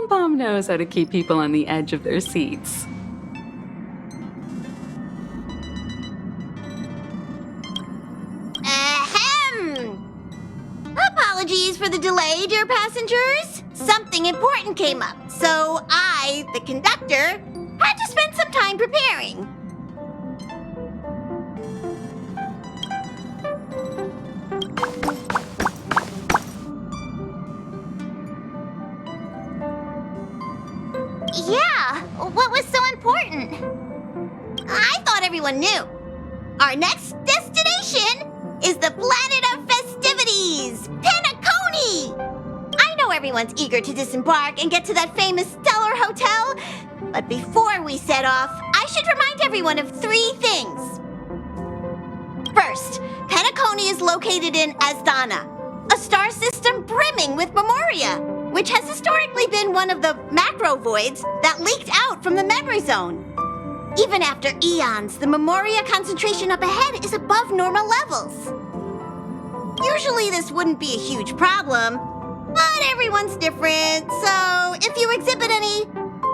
Pom knows how to keep people on the edge of their seats. Ahem! Apologies for the delay, dear passengers. Something important came up, so I, the conductor, had to spend some time preparing. Yeah, what was so important? I thought everyone knew. Our next destination is the planet of festivities, Penacony! I know everyone's eager to disembark and get to that famous Stellar Hotel, but before we set off, I should remind everyone of 3 things. First, Penacony is located in Asdana, a star system brimming with memoria, which has historically been one of the macro voids that leaked out from the memory zone. Even after eons, the memoria concentration up ahead is above normal levels. Usually this wouldn't be a huge problem, but everyone's different, so if you exhibit any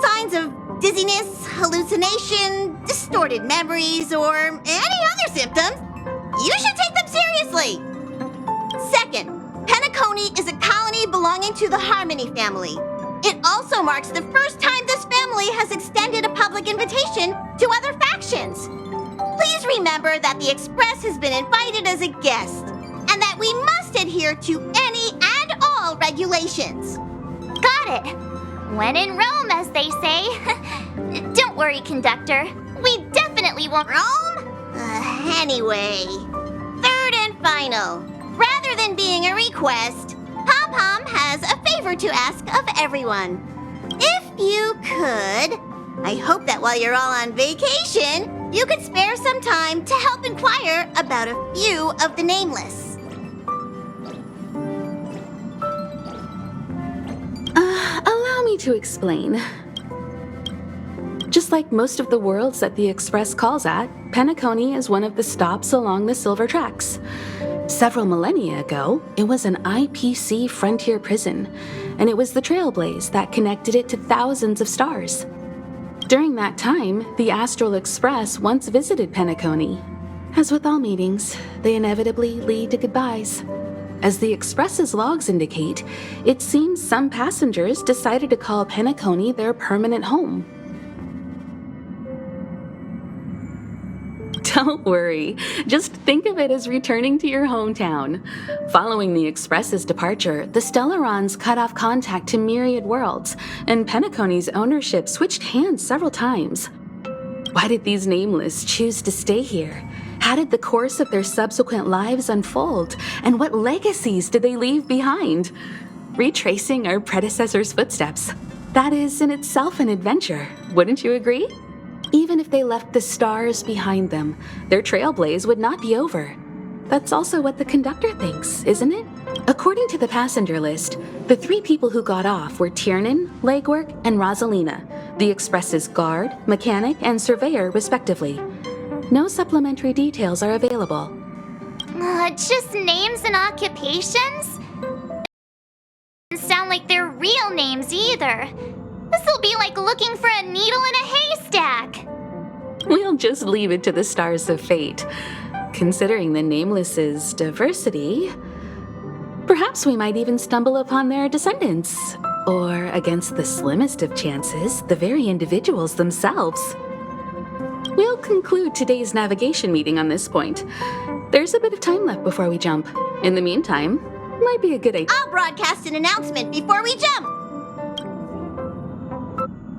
signs of dizziness, hallucination, distorted memories, or any other symptoms, you should take them seriously. Second, Penacony is a colony belonging to the Harmony family. It also marks the first time this family has extended a public invitation to other factions. Please remember that the Express has been invited as a guest, and that we must adhere to any and all regulations. Got it. When in Rome, as they say. Don't worry, conductor. We definitely won't. Rome? Anyway, third and final. Rather than being a request, Pom-Pom has a favor to ask of everyone. If you could, I hope that while you're all on vacation, you could spare some time to help inquire about a few of the nameless. Allow me to explain. Just like most of the worlds that the Express calls at, Penacony is one of the stops along the Silver Tracks. Several millennia ago, it was an IPC frontier prison, and it was the trailblaze that connected it to thousands of stars. During that time, the Astral Express once visited Penacony. As with all meetings, they inevitably lead to goodbyes. As the Express's logs indicate, it seems some passengers decided to call Penacony their permanent home. Don't worry, just think of it as returning to your hometown. Following the Express's departure, the Stellarons cut off contact to myriad worlds, and Penacony's ownership switched hands several times. Why did these nameless choose to stay here? How did the course of their subsequent lives unfold? And what legacies did they leave behind? Retracing our predecessors' footsteps. That is in itself an adventure, wouldn't you agree? Even if they left the stars behind them, their trailblaze would not be over. That's also what the conductor thinks, isn't it? According to the passenger list, the 3 people who got off were Tiernan, Legwork, and Rosalina, the Express's guard, mechanic, and surveyor, respectively. No supplementary details are available. Just names and occupations? Doesn't sound like they're real names either. This'll be like looking for a needle in a haystack. We'll just leave it to the stars of fate. Considering the Nameless's diversity, perhaps we might even stumble upon their descendants. Or, against the slimmest of chances, the very individuals themselves. We'll conclude today's navigation meeting on this point. There's a bit of time left before we jump. In the meantime, might be a good idea. I'll broadcast an announcement before we jump.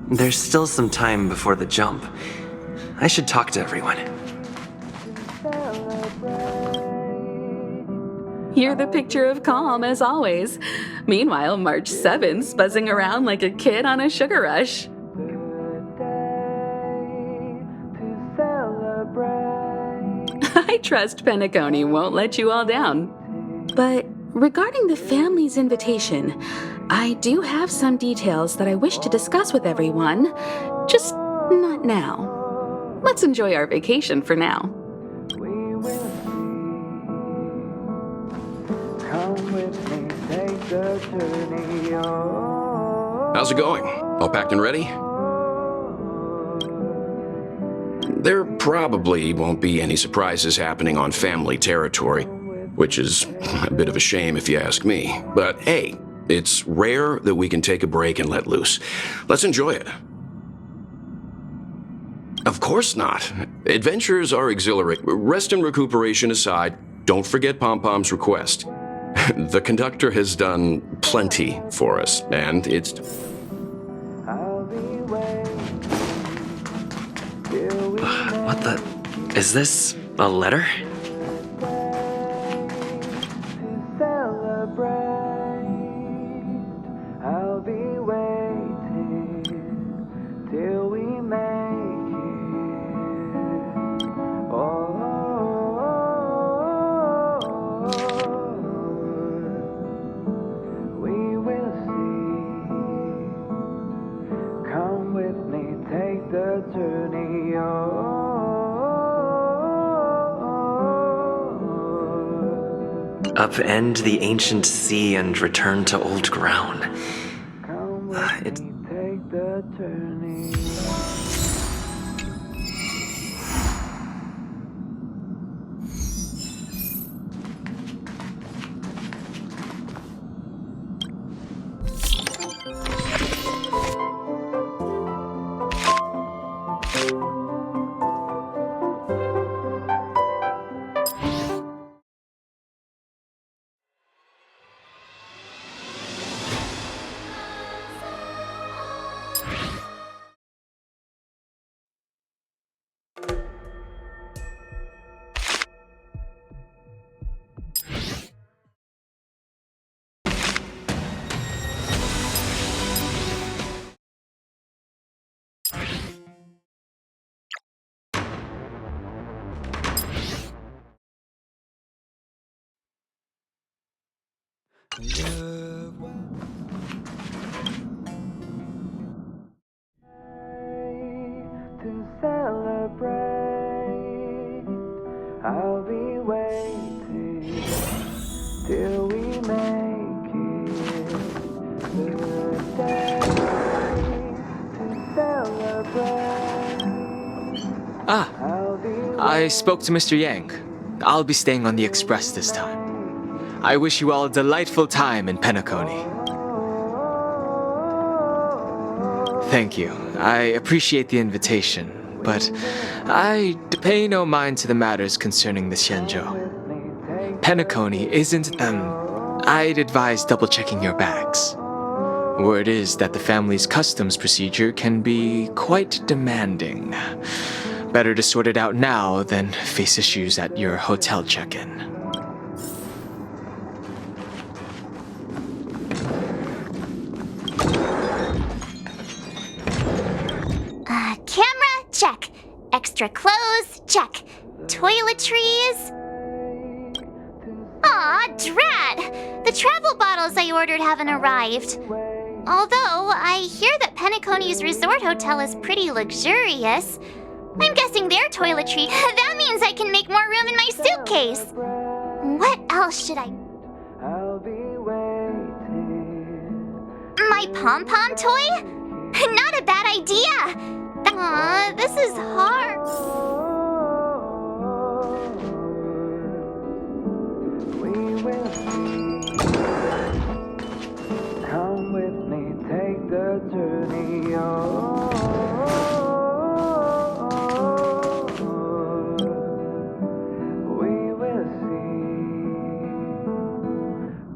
There's still some time before the jump. I should talk to everyone. You're the picture of calm, as always. Meanwhile, March 7th's buzzing around like a kid on a sugar rush. I trust Penacony won't let you all down. But regarding the family's invitation, I do have some details that I wish to discuss with everyone, just not now. Let's enjoy our vacation for now. Come with me, take the journey on. How's it going? All packed and ready? There probably won't be any surprises happening on family territory, which is a bit of a shame if you ask me. But hey, it's rare that we can take a break and let loose. Let's enjoy it. Of course not. Adventures are exhilarating. Rest and recuperation aside, don't forget Pom-Pom's request. The conductor has done plenty for us, and it's... What the? Is this a letter? I'll be waiting till we make it. Oh, we will see. Come with me, take the journey. Oh. Upend the ancient sea and return to old ground. Come with It's... me, take the journey. To celebrate, I'll be waiting till we make it. The day to celebrate. I'll be I spoke to Mr. Yang. I'll be staying on the express this time. I wish you all a delightful time in Penacony. Thank you. I appreciate the invitation, but I pay no mind to the matters concerning the Xianzhou. Penacony isn't, I'd advise double-checking your bags. Word is that the family's customs procedure can be quite demanding. Better to sort it out now than face issues at your hotel check-in. Camera, check. Extra clothes, check. Toiletries. Aw, drat! The travel bottles I ordered haven't arrived. Although, I hear that Penacony's resort hotel is pretty luxurious. I'm guessing their toiletry. That means I can make more room in my suitcase. What else should I... I'll be waiting. My pom-pom toy? Not a bad idea! Aw, this is hard. We will see. Come with me, take the journey. Oh, we will see.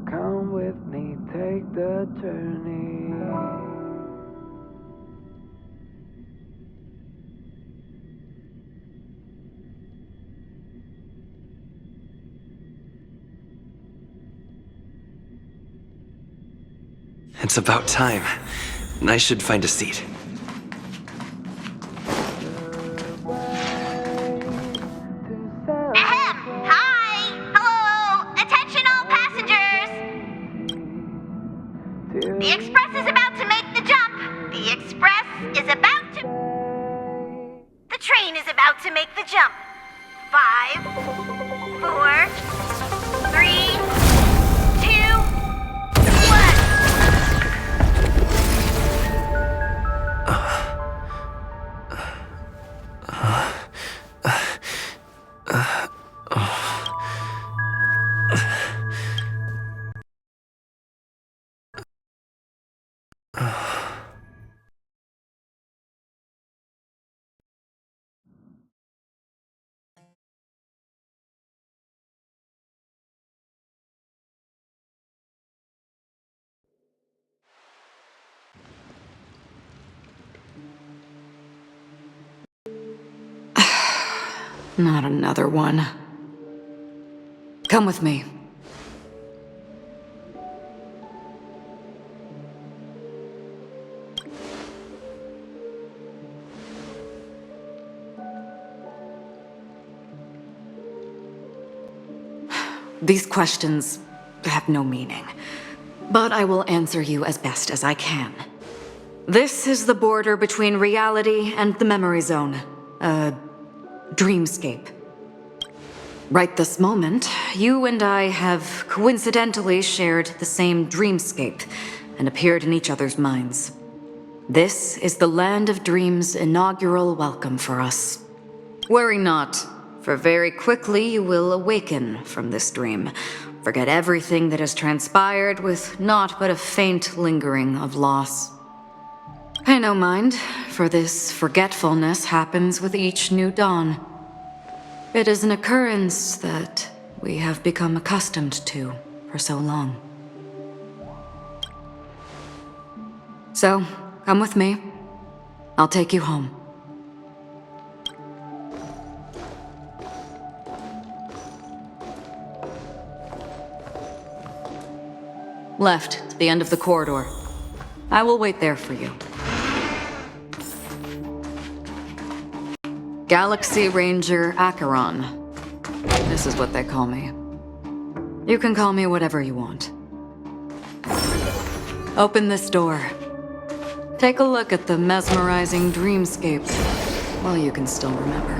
Come with me, take the journey. It's about time. I should find a seat. Ahem! Hi! Hello! Attention all passengers! The express is about to make the jump. The express is about to... The train is about to make the jump. 5, 4, 3, 2, 1. Not another one. Come with me. These questions have no meaning, but I will answer you as best as I can. This is the border between reality and the memory zone, a dreamscape. Right this moment, you and I have coincidentally shared the same dreamscape and appeared in each other's minds. This is the Land of Dreams' inaugural welcome for us. Worry not, for very quickly you will awaken from this dream, forget everything that has transpired with naught but a faint lingering of loss. Pay no mind, for this forgetfulness happens with each new dawn. It is an occurrence that we have become accustomed to for so long. So, come with me. I'll take you home. Left, to the end of the corridor. I will wait there for you. Galaxy Ranger Acheron. This is what they call me. You can call me whatever you want. Open this door. Take a look at the mesmerizing dreamscape while you can still remember.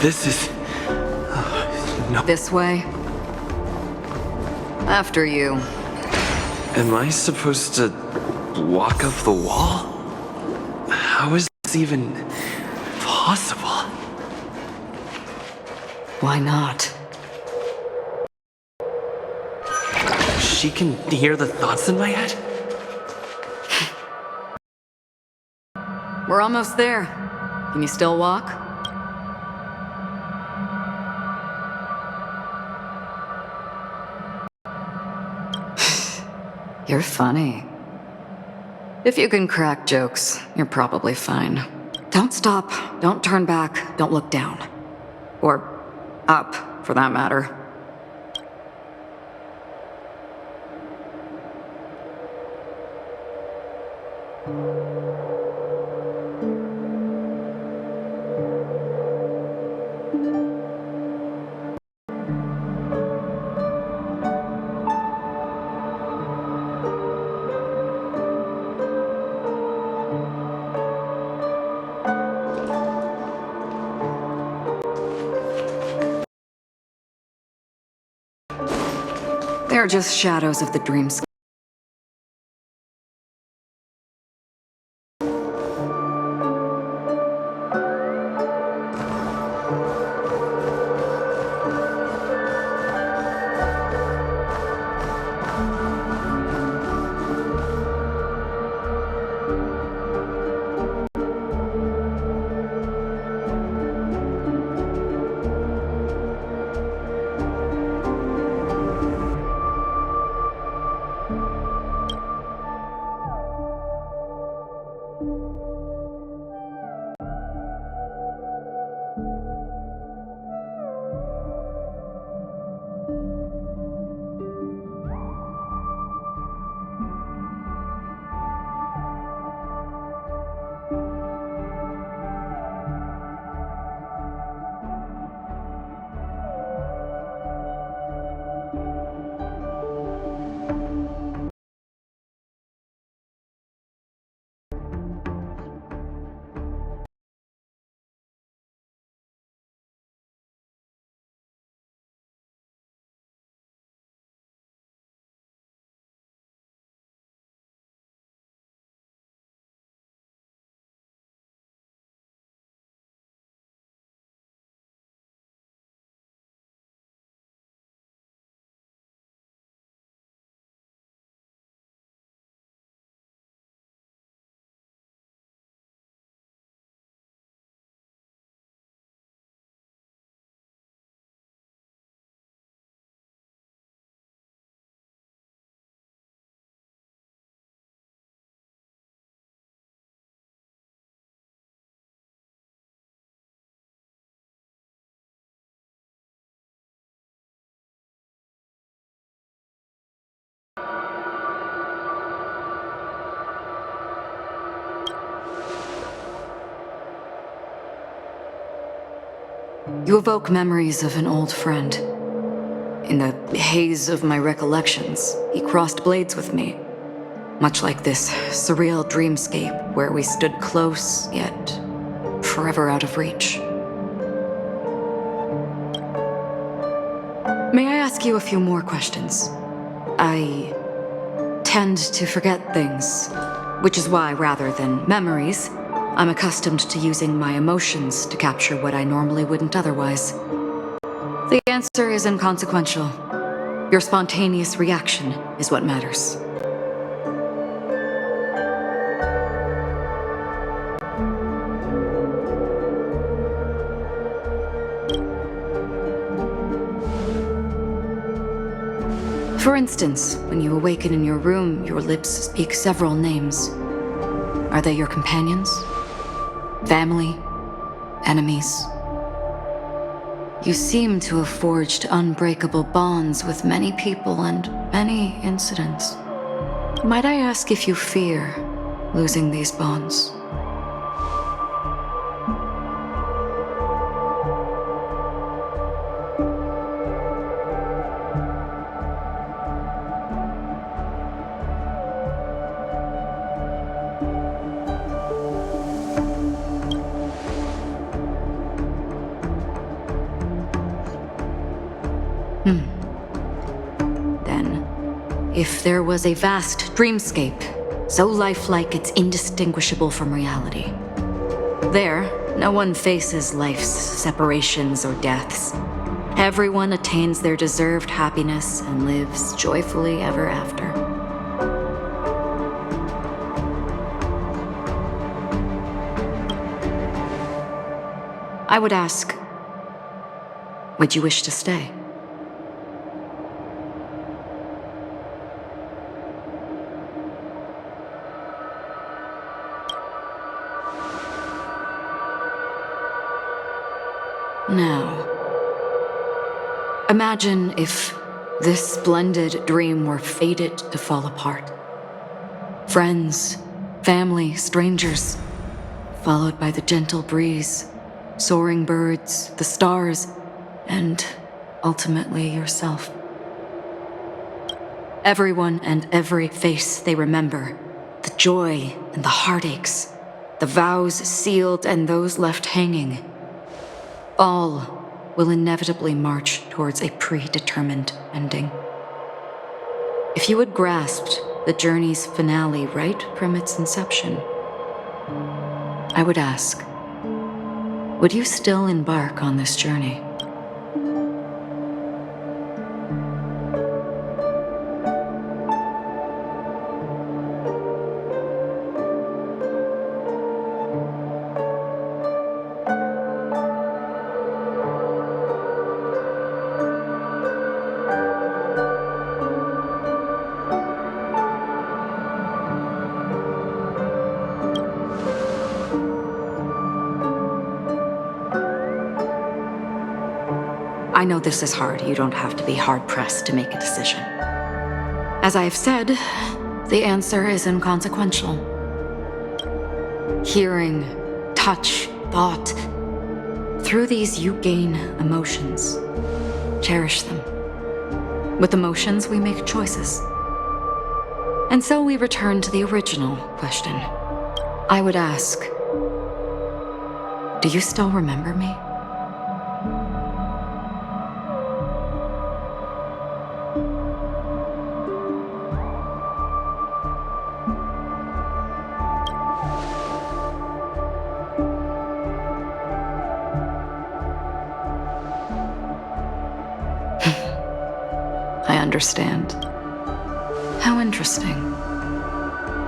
This is... no. This way. After you. Am I supposed to walk up the wall? How is this even possible? Why not? She can hear the thoughts in my head? We're almost there. Can you still walk? You're funny. If you can crack jokes, you're probably fine. Don't stop, don't turn back, don't look down. Or up, for that matter. They're just shadows of the dreams. You evoke memories of an old friend. In the haze of my recollections, he crossed blades with me. Much like this surreal dreamscape where we stood close, yet forever out of reach. May I ask you a few more questions? I tend to forget things, which is why, rather than memories, I'm accustomed to using my emotions to capture what I normally wouldn't otherwise. The answer is inconsequential. Your spontaneous reaction is what matters. For instance, when you awaken in your room, your lips speak several names. Are they your companions? Family? Enemies? You seem to have forged unbreakable bonds with many people and many incidents. Might I ask if you fear losing these bonds? Then, if there was a vast dreamscape, so lifelike it's indistinguishable from reality, there, no one faces life's separations or deaths. Everyone attains their deserved happiness and lives joyfully ever after. I would ask, would you wish to stay? Now, imagine if this splendid dream were fated to fall apart. Friends, family, strangers, followed by the gentle breeze, soaring birds, the stars, and ultimately yourself. Everyone and every face they remember, the joy and the heartaches, the vows sealed and those left hanging, all will inevitably march towards a predetermined ending. If you had grasped the journey's finale right from its inception, I would ask, would you still embark on this journey? I know this is hard. You don't have to be hard-pressed to make a decision. As I have said, the answer is inconsequential. Hearing, touch, thought. Through these you gain emotions. Cherish them. With emotions, we make choices. And so we return to the original question. I would ask, do you still remember me? I understand. How interesting.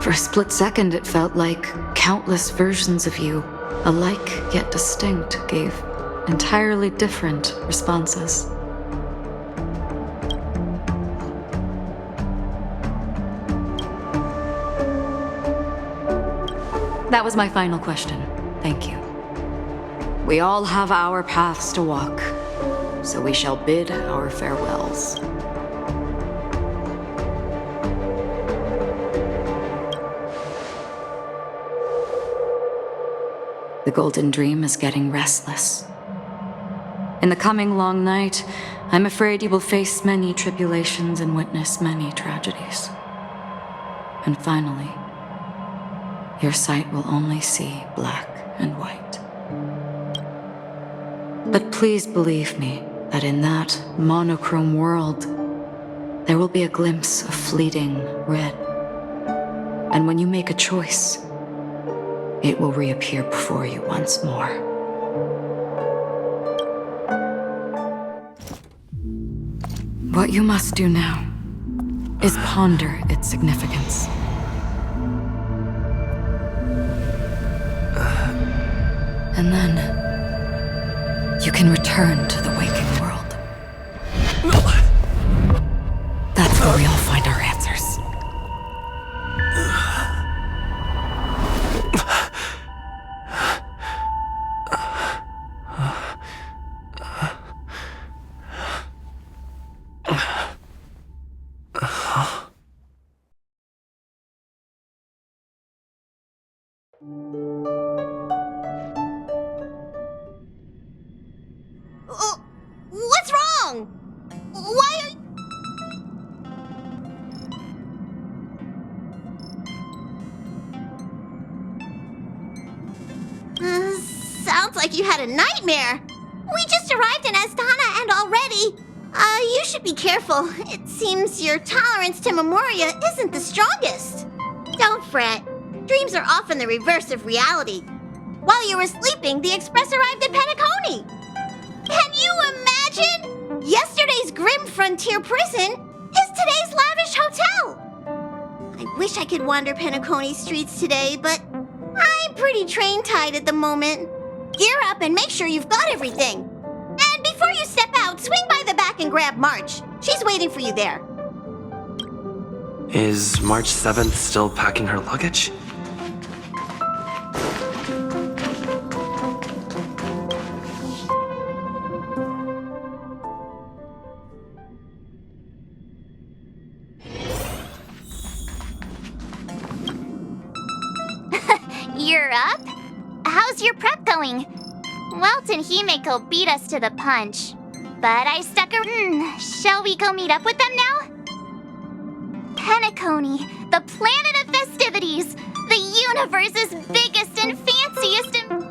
For a split second, it felt like countless versions of you, alike yet distinct, gave entirely different responses. That was my final question. Thank you. We all have our paths to walk, so we shall bid our farewells. The Golden Dream is getting restless. In the coming long night, I'm afraid you will face many tribulations and witness many tragedies. And finally, your sight will only see black and white. But please believe me that in that monochrome world, there will be a glimpse of fleeting red. And when you make a choice, it will reappear before you once more. What you must do now is ponder its significance. And then you can return to the waking world. That's where we all find our answers. What's wrong? Why are sounds like you had a nightmare. We just arrived in Astana and already... you should be careful. It seems your tolerance to Memoria isn't the strongest. Don't fret. Dreams are often the reverse of reality. While you were sleeping, the Express arrived at Penacony. Can you imagine? Yesterday's grim frontier prison is today's lavish hotel. I wish I could wander Penacony streets today, but I'm pretty train-tied at the moment. Gear up and make sure you've got everything. And before you step out, swing by the back and grab March. She's waiting for you there. Is March 7th still packing her luggage? You're up? How's your prep going? Welt and Himeko beat us to the punch. But I stuck around. Shall we go meet up with them now? Penacony, the planet of festivities, the universe's biggest and fanciest and...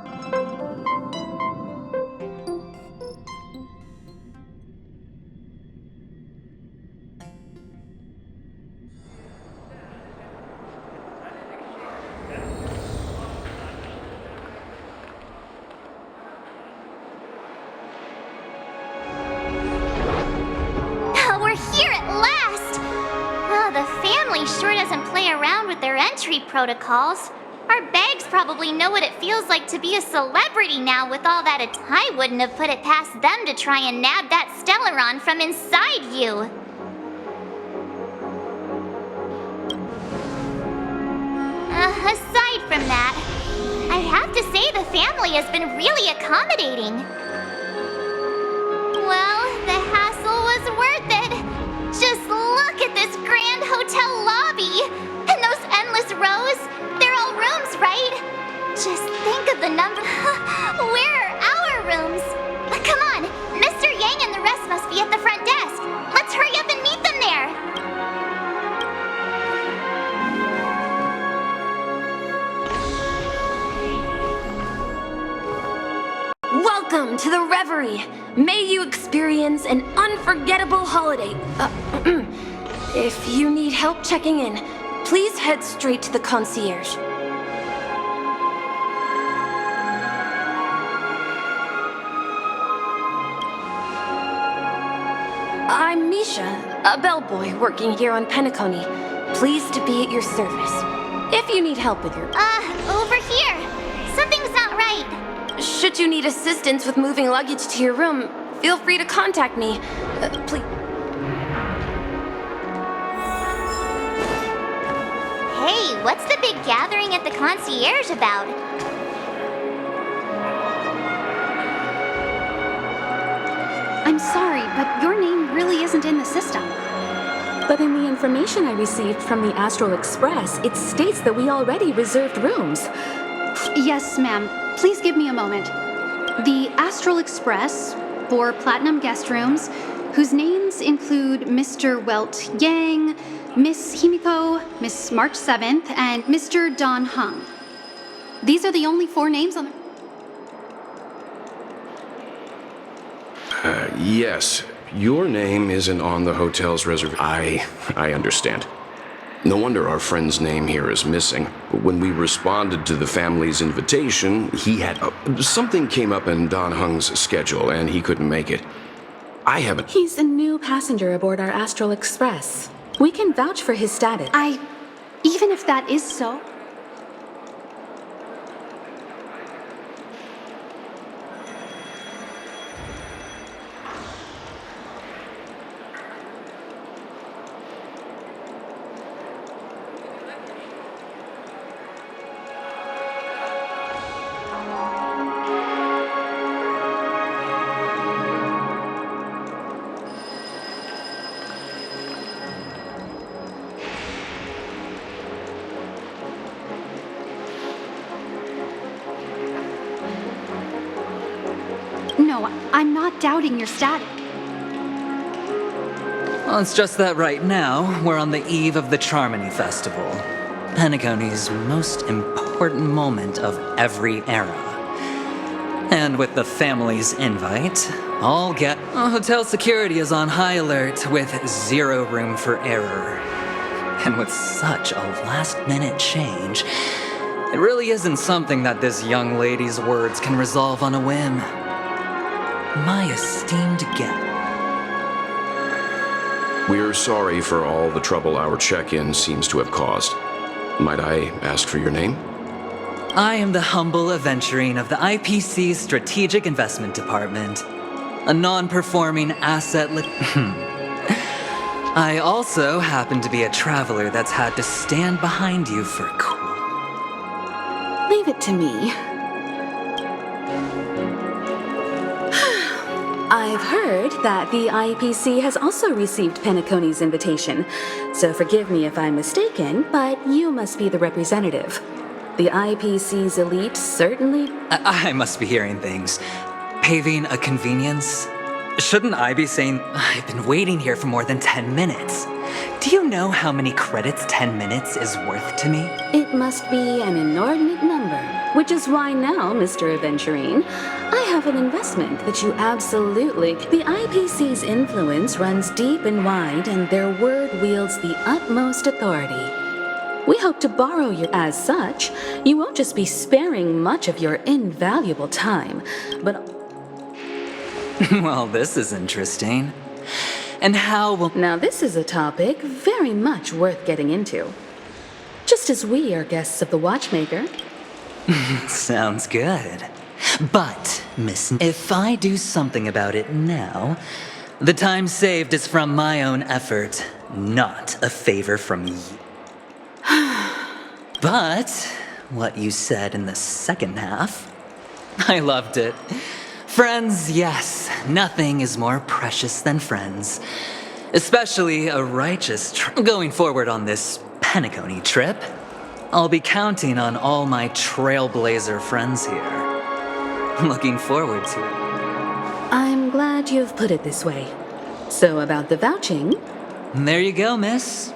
We're here at last! Oh, the family sure doesn't play around with their entry protocols. Our bags probably know what it feels like to be a celebrity now with all that I wouldn't have put it past them to try and nab that Stellaron from inside you. Aside from that, I have to say the family has been really accommodating. Well, the hassle was worth it. Just look at this grand hotel lobby. And those endless rows. They're all rooms, right? Just think of the number. Where are our rooms? Come on, Mr. Yang and the rest must be at the front desk. Let's hurry up and meet them there. Welcome to the Reverie. May you experience an unforgettable holiday. If you need help checking in, please head straight to the concierge. I'm Misha, a bellboy working here on Penacony. Pleased to be at your service. If you need help with your... Over here. Something's not right. Should you need assistance with moving luggage to your room, feel free to contact me. Please... Hey, what's the big gathering at the concierge about? I'm sorry, but your name really isn't in the system. But in the information I received from the Astral Express, it states that we already reserved rooms. Yes, ma'am. Please give me a moment. The Astral Express 4 platinum guest rooms, whose names include Mr. Welt Yang, Miss Himiko, Miss March 7th, and Mr. Don Hung. These are the only 4 names on the... Yes. Your name isn't on the hotel's reservation. I understand. No wonder our friend's name here is missing. When we responded to the family's invitation, he had... something came up in Don Hung's schedule, and he couldn't make it. I haven't... He's a new passenger aboard our Astral Express. We can vouch for his status. Even if that is so... No, I'm not doubting your status. Well, it's just that right now, we're on the eve of the Charmony Festival, Penacony's most important moment of every era. And with the family's invite, hotel security is on high alert with 0 room for error. And with such a last-minute change, it really isn't something that this young lady's words can resolve on a whim. My esteemed guest. We're sorry for all the trouble our check-in seems to have caused. Might I ask for your name? I am the humble aventurine of the IPC's Strategic Investment Department, a non-performing asset I also happen to be a traveler that's had to stand behind you for Leave it to me. I've heard that the IPC has also received Penacony's invitation, so forgive me if I'm mistaken, but you must be the representative. The IPC's elite certainly... I must be hearing things. Paving a convenience? Shouldn't I be saying, I've been waiting here for more than 10 minutes? Do you know how many credits 10 minutes is worth to me? It must be an inordinate number, which is why now, Mr. Aventurine, I have an investment that you absolutely... The IPC's influence runs deep and wide, and their word wields the utmost authority. We hope to borrow your... As such, you won't just be sparing much of your invaluable time, but... Well, this is interesting. And how will... Now, this is a topic very much worth getting into. Just as we are guests of the Watchmaker. Sounds good. But, Miss, if I do something about it now, the time saved is from my own effort, not a favor from you. But, what you said in the second half, I loved it. Friends, yes, nothing is more precious than friends. Especially a righteous going forward on this Penacony trip. I'll be counting on all my trailblazer friends here. Looking forward to it. I'm glad you've put it this way. So about the vouching... There you go, miss.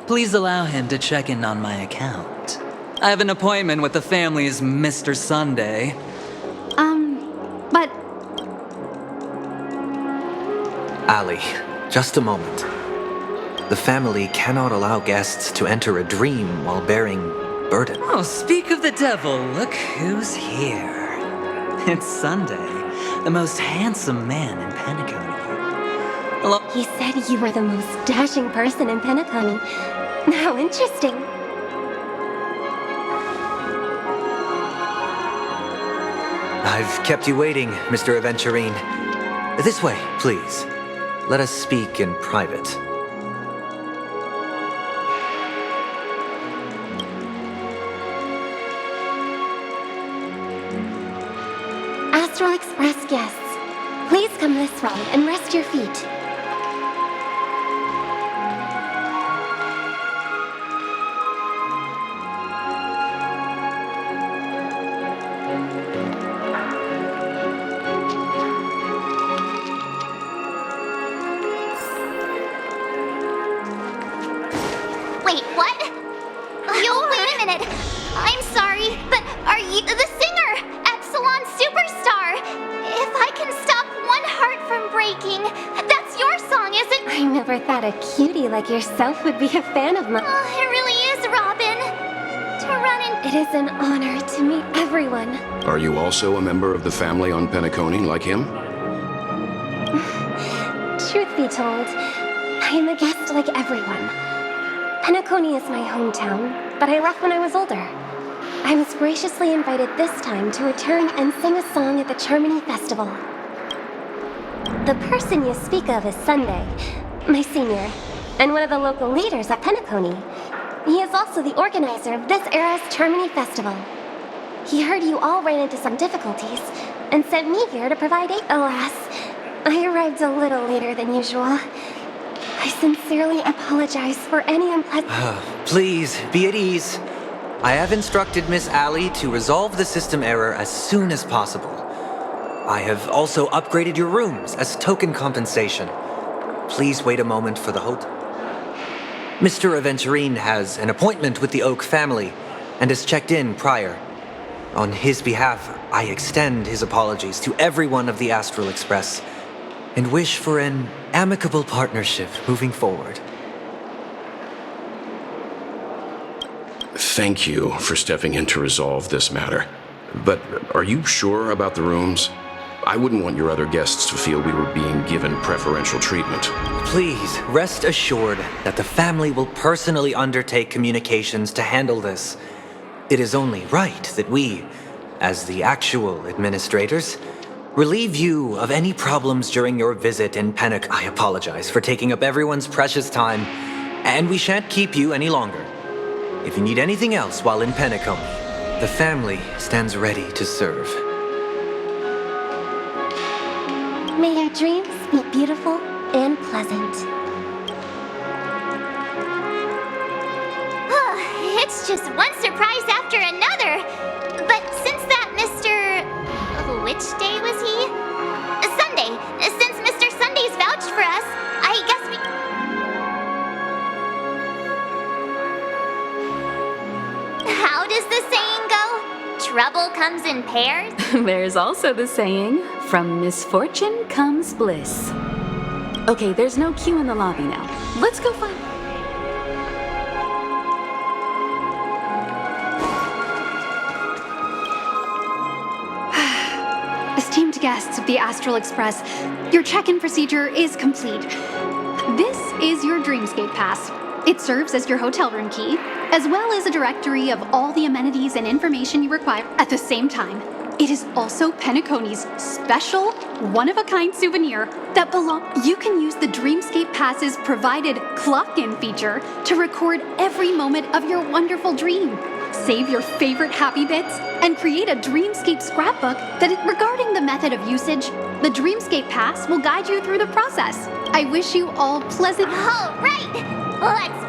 Please allow him to check in on my account. I have an appointment with the family's Mr. Sunday. But... Ali, just a moment. The family cannot allow guests to enter a dream while bearing burden. Oh, speak of the devil, look who's here. It's Sunday, the most handsome man in Penacony. Hello? He said you were the most dashing person in Penacony. How interesting. I've kept you waiting, Mr. Aventurine. This way, please. Let us speak in private. Astral Express guests, please come this way and rest your feet. Wait, what? Yo, wait a minute. I'm sorry, but are you the singer? Epsilon Superstar. If I can stop one heart from breaking, that's your song, isn't it? I never thought a cutie like yourself would be a fan of mine. Oh, it really is, Robin. To run in. It is an honor to meet everyone. Are you also a member of the family on Penacony like him? Truth be told, I am a guest like everyone. Penacony is my hometown, but I left when I was older. I was graciously invited this time to return and sing a song at the Charmony Festival. The person you speak of is Sunday, my senior, and one of the local leaders at Penacony. He is also the organizer of this era's Charmony Festival. He heard you all ran into some difficulties and sent me here to provide aid. Alas, I arrived a little later than usual. I sincerely apologize for any unpleasant... Please, be at ease. I have instructed Miss Alley to resolve the system error as soon as possible. I have also upgraded your rooms as token compensation. Please wait a moment for the hotel. Mr. Aventurine has an appointment with the Oak family and has checked in prior. On his behalf, I extend his apologies to everyone of the Astral Express and wish for an amicable partnership moving forward. Thank you for stepping in to resolve this matter. But are you sure about the rooms? I wouldn't want your other guests to feel we were being given preferential treatment. Please, rest assured that the family will personally undertake communications to handle this. It is only right that we, as the actual administrators, relieve you of any problems during your visit in Pennock. I apologize for taking up everyone's precious time, and we shan't keep you any longer. If you need anything else while in Penacony, the family stands ready to serve. May your dreams be beautiful and pleasant. It's just one surprise after another. But since that Mr... Which day was he? Sunday. Since Mr. Sunday's vouched for us, I guess we... How does the saying go? Trouble comes in pairs? There's also the saying, from misfortune comes bliss. Okay, there's no queue in the lobby now. Let's go find... Esteemed guests of the Astral Express, your check-in procedure is complete. This is your Dreamscape Pass. It serves as your hotel room key, as well as a directory of all the amenities and information you require at the same time. It is also Penacony's special, one-of-a-kind souvenir that You can use the Dreamscape Pass's provided clock-in feature to record every moment of your wonderful dream. Save your favorite happy bits and create a Dreamscape scrapbook regarding the method of usage. The Dreamscape Pass will guide you through the process. I wish you all pleasant... All right, let's...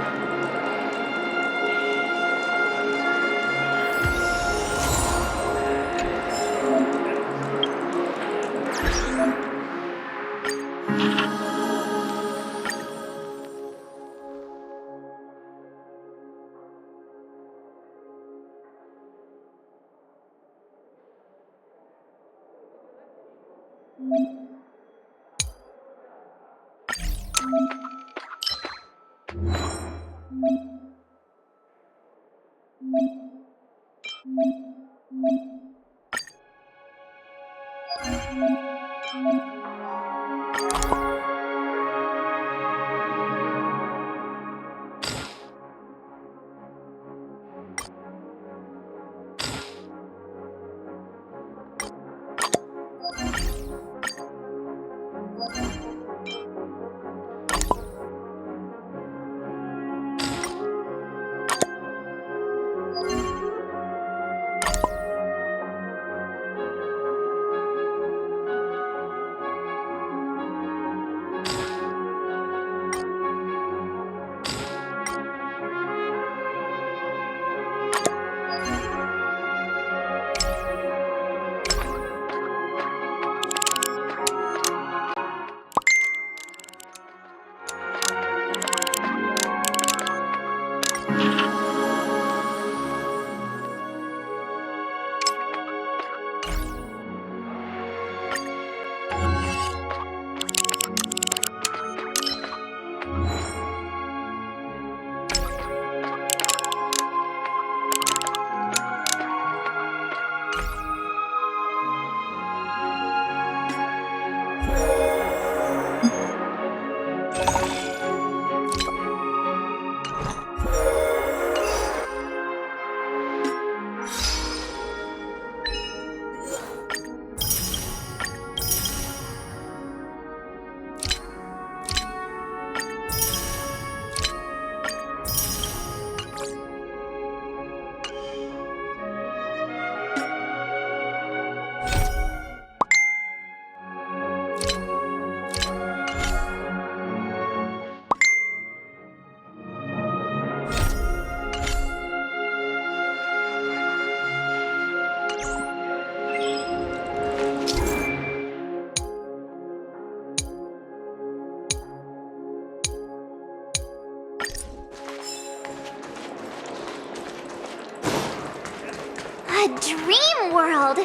A dream world!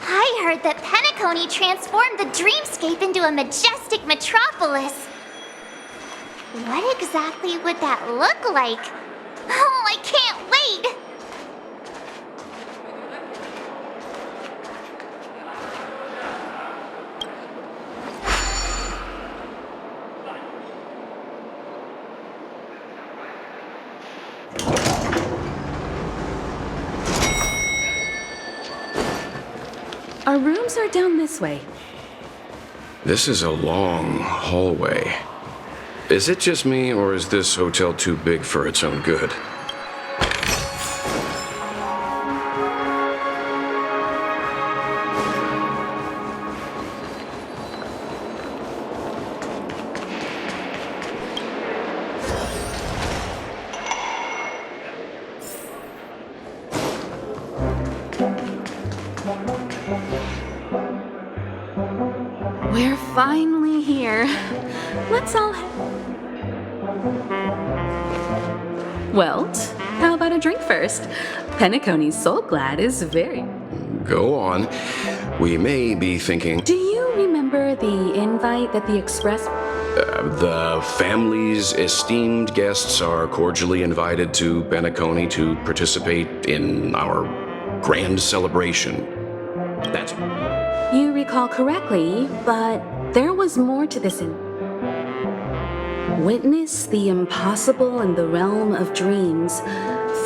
I heard that Penacony transformed the dreamscape into a majestic metropolis. What exactly would that look like? Oh, I can't wait! Our rooms are down this way. This is a long hallway. Is it just me, or is this hotel too big for its own good? We're finally here. Let's all... Welt, how about a drink first? Penacony's Soul Glad is very... Go on. We may be thinking... Do you remember the invite that the Express... The family's esteemed guests are cordially invited to Penacony to participate in our grand celebration. That's... You recall correctly, but there was more to this. Witness the impossible in the realm of dreams.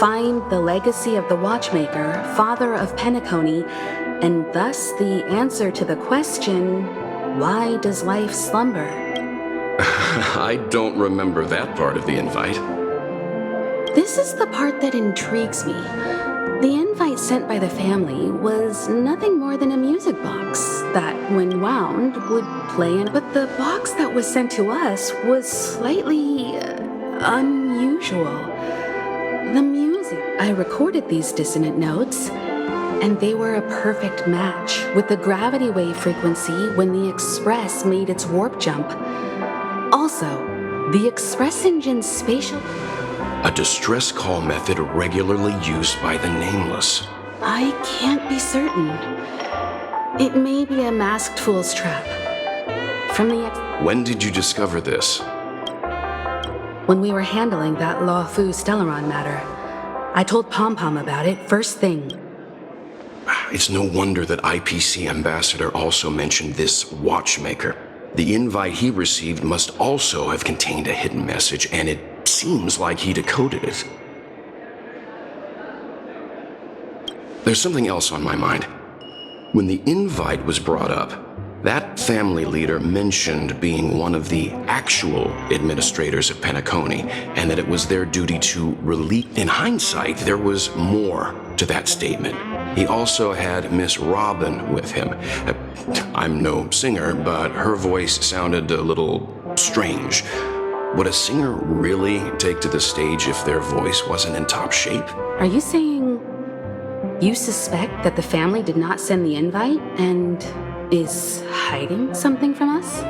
Find the legacy of the Watchmaker, father of Penacony, and thus the answer to the question, why does life slumber? I don't remember that part of the invite. This is the part that intrigues me. The invite sent by the family was nothing more than a music box that, when wound, would play in. But the box that was sent to us was slightly unusual. The music. I recorded these dissonant notes, and they were a perfect match with the gravity wave frequency when the Express made its warp jump. Also, the Express engine's spatial... A distress call method regularly used by the Nameless. I can't be certain. It may be a masked fool's trap. From the... When did you discover this? When we were handling that Law Fu Stellaron matter. I told Pom Pom about it first thing. It's no wonder that IPC Ambassador also mentioned this Watchmaker. The invite he received must also have contained a hidden message, and it seems like he decoded it. There's something else on my mind. When the invite was brought up, that family leader mentioned being one of the actual administrators of Penacony, and that it was their duty to release. In hindsight, there was more to that statement. He also had Miss Robin with him. I'm no singer, but her voice sounded a little strange. Would a singer really take to the stage if their voice wasn't in top shape? Are you saying you suspect that the family did not send the invite and is hiding something from us?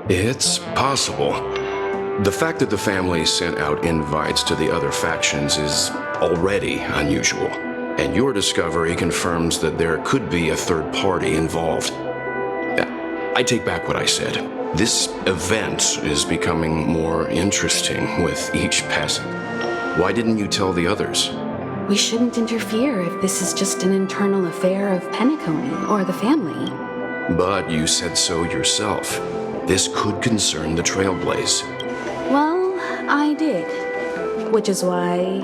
It's possible. The fact that the family sent out invites to the other factions is already unusual, and your discovery confirms that there could be a third party involved. I take back what I said. This event is becoming more interesting with each passing. Why didn't you tell the others? We shouldn't interfere if this is just an internal affair of Penacony or the family. But you said so yourself. This could concern the Trailblaze. Well, I did. Which is why,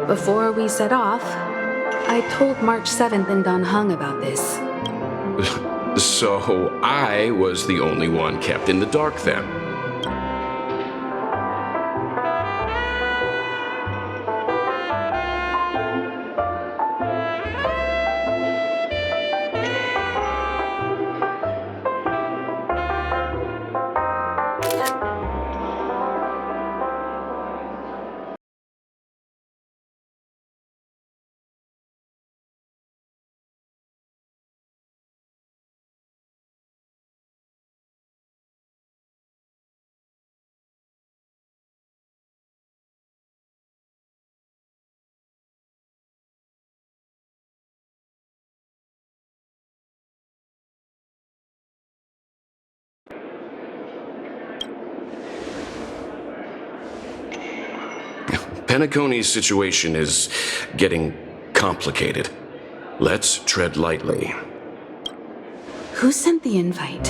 before we set off, I told March 7th and Don Hung about this. So I was the only one kept in the dark then. Penacony's situation is getting complicated. Let's tread lightly. Who sent the invite?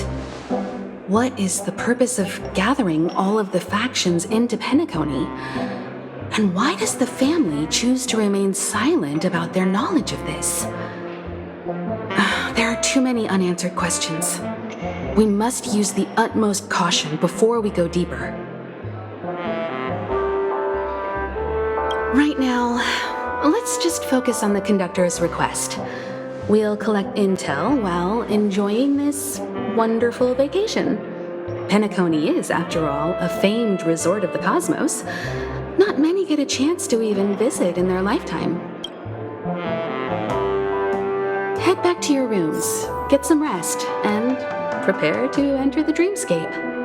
What is the purpose of gathering all of the factions into Penacony? And why does the family choose to remain silent about their knowledge of this? There are too many unanswered questions. We must use the utmost caution before we go deeper. Right now, let's just focus on the conductor's request. We'll collect intel while enjoying this wonderful vacation. Penacony is, after all, a famed resort of the cosmos. Not many get a chance to even visit in their lifetime. Head back to your rooms, get some rest, and prepare to enter the dreamscape.